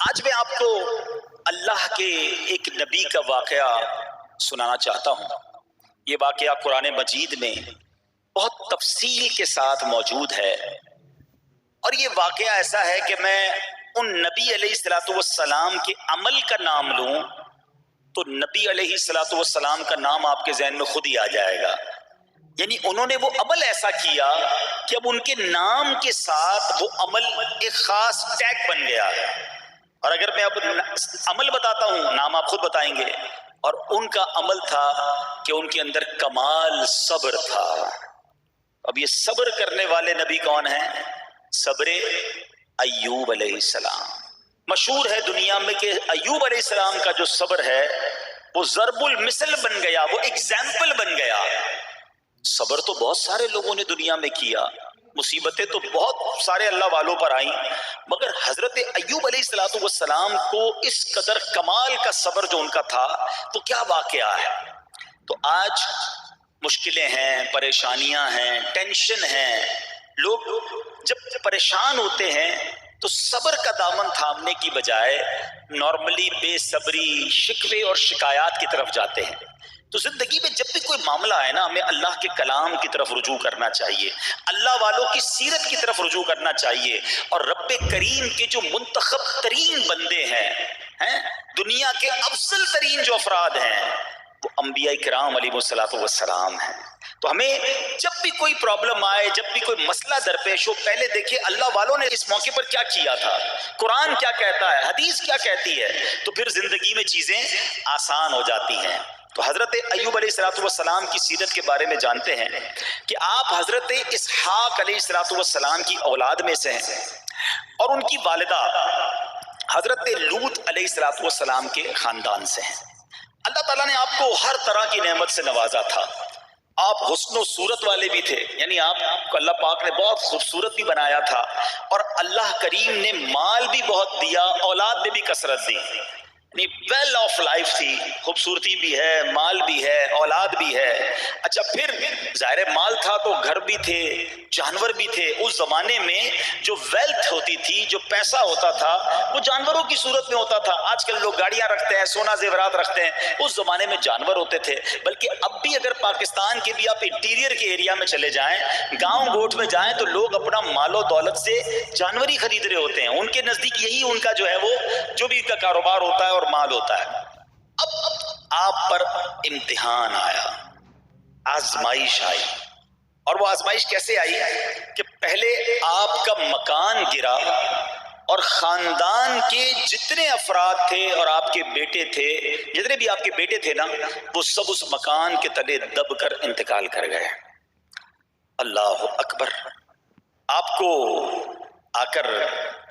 آج میں آپ کو اللہ کے ایک نبی کا واقعہ سنانا چاہتا ہوں۔ یہ واقعہ قرآن مجید میں بہت تفصیل کے ساتھ موجود ہے، اور یہ واقعہ ایسا ہے کہ میں ان نبی علیہ الصلوۃ والسلام کے عمل کا نام لوں تو نبی علیہ الصلوۃ والسلام کا نام آپ کے ذہن میں خود ہی آ جائے گا۔ یعنی انہوں نے وہ عمل ایسا کیا کہ اب ان کے نام کے ساتھ وہ عمل ایک خاص ٹیگ بن گیا ہے۔ اور اگر میں اب عمل بتاتا ہوں، نام آپ خود بتائیں گے، اور ان کا عمل تھا کہ ان کے اندر کمال صبر تھا۔ اب یہ صبر کرنے والے نبی کون ہیں؟ صبر ایوب علیہ السلام۔ مشہور ہے دنیا میں کہ ایوب علیہ السلام کا جو صبر ہے وہ ضرب المثل بن گیا، وہ ایگزامپل بن گیا۔ صبر تو بہت سارے لوگوں نے دنیا میں کیا، مصیبتیں تو بہت سارے اللہ والوں پر آئیں، مگر حضرت ایوب علیہ الصلوۃ والسلام کو اس قدر کمال کا صبر جو ان کا تھا، تو کیا واقعہ ہے؟ تو آج مشکلیں ہیں، پریشانیاں ہیں، ٹینشن ہیں، لوگ جب پریشان ہوتے ہیں تو صبر کا دامن تھامنے کی بجائے نارملی بے صبری، شکوے اور شکایات کی طرف جاتے ہیں۔ تو زندگی میں جب بھی کوئی معاملہ آئے نا، ہمیں اللہ کے کلام کی طرف رجوع کرنا چاہیے، اللہ والوں کی سیرت کی طرف رجوع کرنا چاہیے، اور رب کریم کے جو منتخب ترین بندے ہیں، دنیا کے افضل ترین جو افراد ہیں، وہ انبیاء کرام علیہ الصلوۃ والسلام ہیں۔ تو ہمیں جب بھی کوئی پرابلم آئے، جب بھی کوئی مسئلہ درپیش ہو، پہلے دیکھیں اللہ والوں نے اس موقع پر کیا کیا تھا، قرآن کیا کہتا ہے، حدیث کیا کہتی ہے، تو پھر زندگی میں چیزیں آسان ہو جاتی ہیں۔ تو حضرت ایوب علیہ الصلوۃ والسلام کی سیرت کے بارے میں جانتے ہیں کہ آپ حضرت اسحاق علیہ الصلوۃ والسلام کی اولاد میں سے ہیں، اور ان کی والدہ حضرت لوط علیہ الصلوۃ والسلام کے خاندان سے ہیں۔ اللہ تعالیٰ نے آپ کو ہر طرح کی نعمت سے نوازا تھا۔ آپ حسن و صورت والے بھی تھے، یعنی آپ کو اللہ پاک نے بہت خوبصورت بھی بنایا تھا، اور اللہ کریم نے مال بھی بہت دیا، اولاد نے بھی کثرت دی، یعنی ویل آف لائف تھی، خوبصورتی بھی ہے، مال بھی ہے، اولاد بھی ہے۔ اچھا، پھر ظاہر مال تھا تو گھر بھی تھے، جانور بھی تھے۔ اس زمانے میں جو ویلتھ ہوتی تھی، جو پیسہ ہوتا تھا، وہ جانوروں کی صورت میں ہوتا تھا۔ آج کل لوگ گاڑیاں رکھتے ہیں، سونا زیورات رکھتے ہیں، اس زمانے میں جانور ہوتے تھے۔ بلکہ اب بھی اگر پاکستان کے بھی آپ انٹیریئر کے ایریا میں چلے جائیں، گاؤں گوٹھ میں جائیں، تو لوگ اپنا مال و دولت سے جانور ہی خرید رہے ہوتے ہیں۔ ان کے نزدیک یہی ان کا جو ہے وہ جو بھی ان کا کاروبار ہوتا ہے اور مال ہوتا ہے۔ اب آپ پر امتحان آیا، آزمائش آئی، اور وہ آزمائش کیسے آئی کہ پہلے آپ کا مکان گرا، اور خاندان کے جتنے افراد تھے اور آپ کے بیٹے تھے، جتنے بھی آپ کے بیٹے تھے نا، وہ سب اس مکان کے تلے دب کر انتقال کر گئے۔ اللہ اکبر! آپ کو آ کر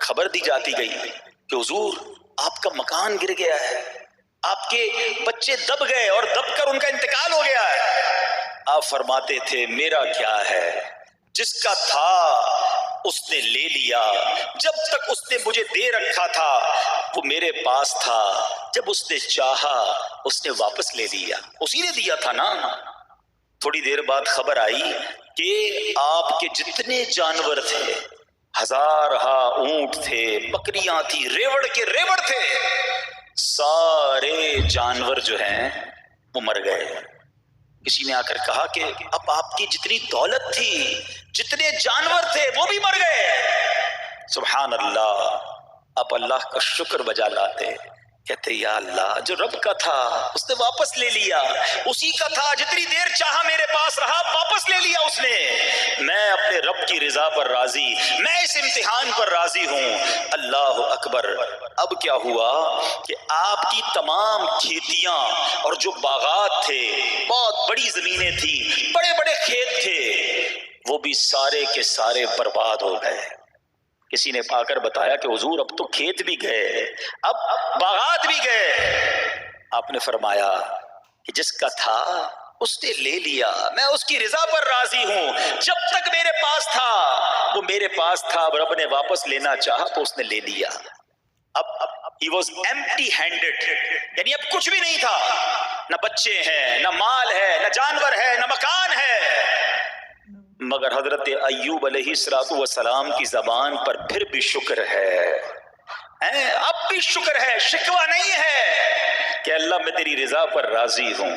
خبر دی جاتی گئی کہ حضور آپ کا مکان گر گیا ہے، آپ کے بچے دب گئے اور دب کر ان کا انتقال ہو گیا ہے۔ آپ فرماتے تھے میرا کیا ہے، جس کا تھا اس نے لے لیا، جب تک اس نے مجھے دے رکھا تھا وہ میرے پاس تھا، جب اس نے چاہا اس نے واپس لے لیا، اسی نے دیا تھا نا۔ تھوڑی دیر بعد خبر آئی کہ آپ کے جتنے جانور تھے، ہزارہا اونٹ تھے، بکریاں تھی، ریوڑ کے ریوڑ تھے، سارے جانور جو ہیں وہ مر گئے۔ کسی نے آ کر کہا کہ اب آپ کی جتنی دولت تھی، جتنے جانور تھے، وہ بھی مر گئے۔ سبحان اللہ! آپ اللہ کا شکر بجا لاتے، کہتے یا اللہ، جو رب کا تھا اس نے واپس لے لیا، اسی کا تھا، جتنی دیر چاہا میرے پاس رہا، واپس لے لیا اس نے۔ میں اپنے رب کی رضا پر راضی، میں اس امتحان پر راضی ہوں۔ اللہ اکبر! اب کیا ہوا کہ آپ کی تمام کھیتیاں اور جو باغات تھے، بہت بڑی زمینیں تھی، بڑے بڑے کھیت تھے، وہ بھی سارے کے سارے برباد ہو گئے۔ کسی نے آ کر بتایا کہ حضور اب تو کھیت بھی گئے، اب باغات بھی گئے۔ آپ نے فرمایا کہ جس کا تھا اس نے لے لیا، میں اس کی رضا پر راضی ہوں۔ جب تک میرے پاس تھا وہ میرے پاس تھا، اب رب نے واپس لینا چاہا تو اس نے لے لیا۔ اب he was empty handed، یعنی اب کچھ بھی نہیں تھا، نہ بچے ہیں، نہ مال ہے، نہ جانور ہے، نہ مکان ہے۔ مگر حضرت ایوب علیہ السلام کی زبان پر پھر بھی شکر ہے، اب بھی بھی شکر ہے، شکوہ نہیں ہے کہ اللہ میں تیری رضا پر راضی ہوں،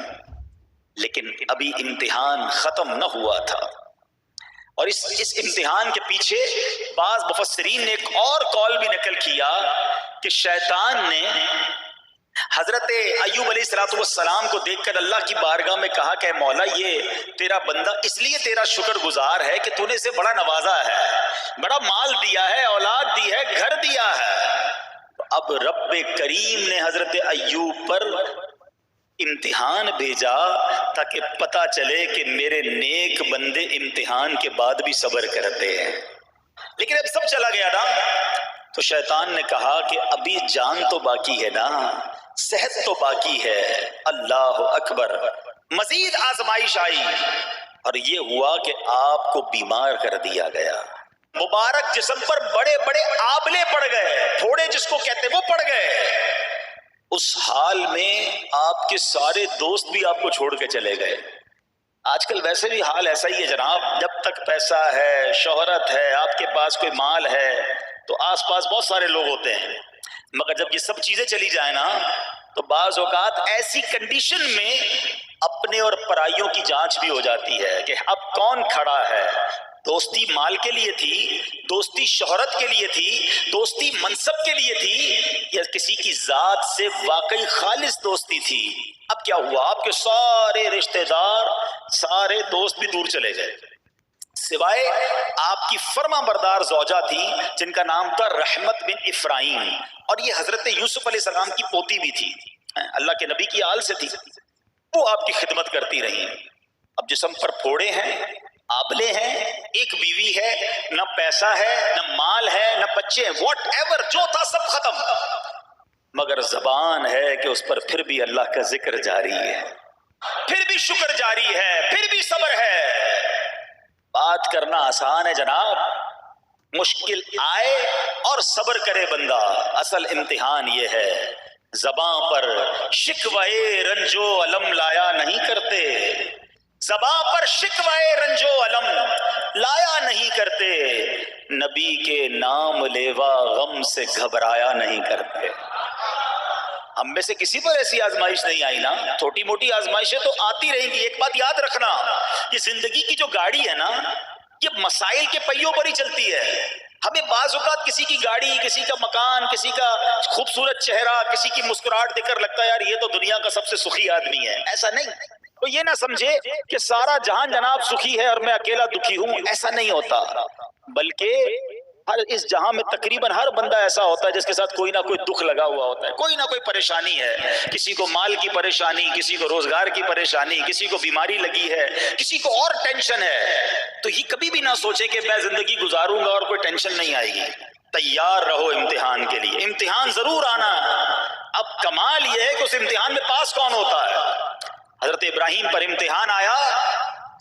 لیکن ابھی امتحان ختم نہ ہوا تھا۔ اور اس امتحان کے پیچھے بعض مفسرین نے ایک اور قول بھی نقل کیا کہ شیطان نے حضرت ایوب علیہ السلام کو دیکھ کر اللہ کی بارگاہ میں کہا کہ مولا یہ تیرا بندہ اس لیے تیرا شکر گزار ہے کہ تو نے اسے بڑا نوازا ہے، بڑا مال دیا ہے، اولاد دی ہے، گھر دیا ہے۔ اب رب کریم نے حضرت ایوب پر امتحان بھیجا تاکہ پتہ چلے کہ میرے نیک بندے امتحان کے بعد بھی صبر کرتے ہیں۔ لیکن اب سب چلا گیا نا، تو شیطان نے کہا کہ ابھی جان تو باقی ہے نا، صحت تو باقی ہے، اللہ اکبر۔ مزید آزمائش آئی اور یہ ہوا کہ آپ کو بیمار کر دیا گیا، مبارک جسم پر بڑے بڑے آبلے پڑ گئے، پھوڑے جس کو کہتے وہ پڑ گئے۔ اس حال میں آپ کے سارے دوست بھی آپ کو چھوڑ کے چلے گئے۔ آج کل ویسے بھی حال ایسا ہی ہے جناب، جب تک پیسہ ہے، شہرت ہے، آپ کے پاس کوئی مال ہے تو آس پاس بہت سارے لوگ ہوتے ہیں، مگر جب یہ سب چیزیں چلی جائیں نا تو بعض اوقات ایسی کنڈیشن میں اپنے اور پرائیوں کی جانچ بھی ہو جاتی ہے کہ اب کون کھڑا ہے۔ دوستی مال کے لیے تھی، دوستی شہرت کے لیے تھی، دوستی منصب کے لیے تھی، یا کسی کی ذات سے واقعی خالص دوستی تھی؟ اب کیا ہوا؟ آپ کے سارے رشتہ دار، سارے دوست بھی دور چلے گئے، سوائے آپ کی فرما بردار زوجہ تھی جن کا نام تھا رحمت بن افراہیم، اور یہ حضرت یوسف علیہ السلام کی پوتی بھی تھی، اللہ کے نبی کی آل سے تھی، وہ آپ کی خدمت کرتی رہی۔ اب جسم پر پھوڑے ہیں، آبلے ہیں، ایک بیوی ہے، نہ پیسہ ہے، نہ مال ہے، نہ بچے ہیں، واٹ ایور جو تھا سب ختم، مگر زبان ہے کہ اس پر پھر بھی اللہ کا ذکر جاری ہے، پھر بھی شکر جاری ہے، پھر بھی صبر ہے۔ بات کرنا آسان ہے جناب، مشکل آئے اور صبر کرے بندہ، اصل امتحان یہ ہے۔ زباں پر شکوے رنجو علم لایا نہیں کرتے، زباں پر شکوے رنجو علم لایا نہیں کرتے، نبی کے نام لیوا غم سے گھبرایا نہیں کرتے۔ ہم میں سے کسی پر ایسی آزمائش نہیں آئی نا، چھوٹی موٹی آزمائشیں تو آتی رہیں گی۔ ایک بات یاد رکھنا، یہ زندگی کی جو گاڑی ہے نا، یہ مسائل کے پہیوں پر ہی چلتی ہے۔ ہمیں بعض اوقات کسی کی گاڑی، کسی کا مکان، کسی کا خوبصورت چہرہ، کسی کی مسکراہٹ دیکھ کر لگتا ہے یار یہ تو دنیا کا سب سے سخی آدمی ہے۔ ایسا نہیں، تو یہ نہ سمجھے کہ سارا جہان جناب سخی ہے اور میں اکیلا دکھی ہوں، ایسا نہیں ہوتا، بلکہ ہر اس جہاں میں تقریباً ہر بندہ ایسا ہوتا ہے جس کے ساتھ کوئی نہ کوئی دکھ لگا ہوا ہوتا ہے، کوئی نہ کوئی پریشانی ہے، کسی کو مال کی پریشانی، کسی کو روزگار کی پریشانی، کسی کو بیماری لگی ہے، کسی کو اور ٹینشن ہے۔ تو یہ کبھی بھی نہ سوچے کہ میں زندگی گزاروں گا اور کوئی ٹینشن نہیں آئے گی، تیار رہو امتحان کے لیے، امتحان ضرور آنا۔ اب کمال یہ ہے کہ اس امتحان میں پاس کون ہوتا ہے۔ حضرت ابراہیم پر امتحان آیا،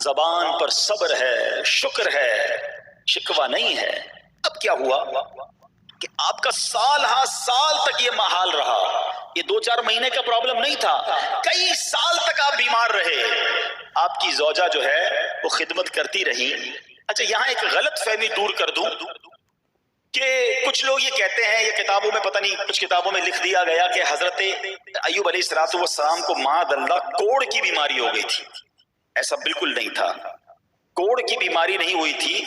زبان پر صبر ہے، شکر ہے، شکوہ نہیں ہے۔ اب کیا ہوا کہ آپ کا سال ہاں سال تک یہ محال رہا، یہ 2-4 مہینے کا پرابلم نہیں تھا، کئی سال تک آپ بیمار رہے، آپ کی زوجہ جو ہے وہ خدمت کرتی رہی۔ اچھا یہاں ایک غلط فہمی دور کر دوں کہ کچھ لوگ یہ کہتے ہیں، یہ کتابوں میں پتہ نہیں کچھ کتابوں میں لکھ دیا گیا کہ حضرت ایوب علیہ السلام کو معاذ اللہ کوڑ کی بیماری ہو گئی تھی۔ ایسا بالکل نہیں تھا، کوڑ کی بیماری نہیں ہوئی تھی،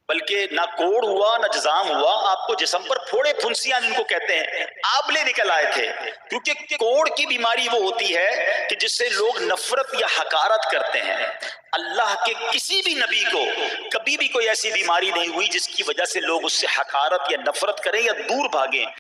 بلکہ نہ کوڑ ہوا نہ جزام ہوا، آپ کو جسم پر پھوڑے پھنسیاں جن کو کہتے ہیں آبلے نکل آئے تھے، کیونکہ کوڑ کی بیماری وہ ہوتی ہے کہ جس سے لوگ نفرت یا حقارت کرتے ہیں۔ اللہ کے کسی بھی نبی کو کبھی بھی کوئی ایسی بیماری نہیں ہوئی جس کی وجہ سے لوگ اس سے حقارت یا نفرت کریں یا دور بھاگیں۔